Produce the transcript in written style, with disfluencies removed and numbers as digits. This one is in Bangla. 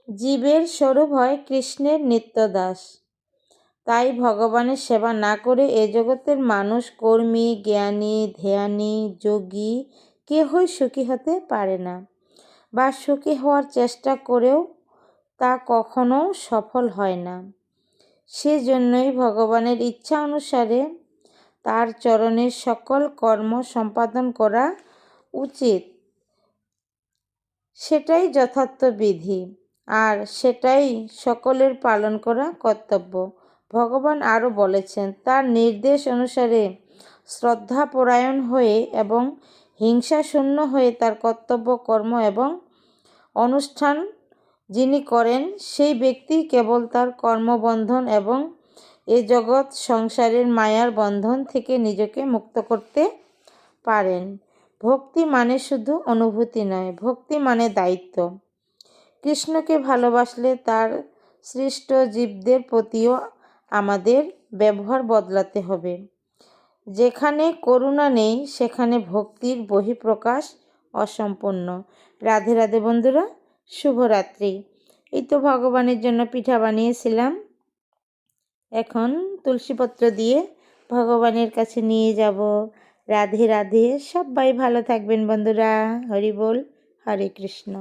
জীবের স্বরূপ হয় কৃষ্ণের নিত্যদাস। তাই ভগবানের সেবা না করে এ জগতের মানুষ কর্মী, জ্ঞানী, ধ্যানী, যোগী কেহই সুখী হতে পারে না, বা সুখী হওয়ার চেষ্টা করেও তা কখনো সফল হয় না। সেজন্যই ভগবানের ইচ্ছা অনুসারে তার চরণের সকল কর্ম সম্পাদন করা উচিত। সেটাই যথার্থ বিধি, আর সেটাই সকলের পালন করা কর্তব্য। ভগবান আরও বলেছেন, তার নির্দেশ অনুসারে শ্রদ্ধাপরায়ণ হয়ে এবং হিংসাশূন্য হয়ে তার কর্তব্য কর্ম এবং অনুষ্ঠান যিনি করেন, সেই ব্যক্তি কেবল তার কর্মবন্ধন এবং এ জগৎ সংসারের মায়ার বন্ধন থেকে নিজেকে মুক্ত করতে পারেন। ভক্তি মানে শুধু অনুভূতি নয়, ভক্তি মানে দায়িত্ব। কৃষ্ণকে ভালোবাসলে তার সৃষ্ট জীবদের প্রতিও আমাদের ব্যবহার বদলাতে হবে। যেখানে করুণা নেই সেখানে ভক্তির বহিঃপ্রকাশ অসম্পূর্ণ। রাধে রাধে বন্ধুরা, শুভরাত্রি। এই তো ভগবানের জন্য পিঠা বানিয়েছিলাম, এখন তুলসীপত্র দিয়ে ভগবানের কাছে নিয়ে যাব। রাধে রাধে, সবাই ভালো থাকবেন বন্ধুরা। হরি বল, হরে কৃষ্ণ।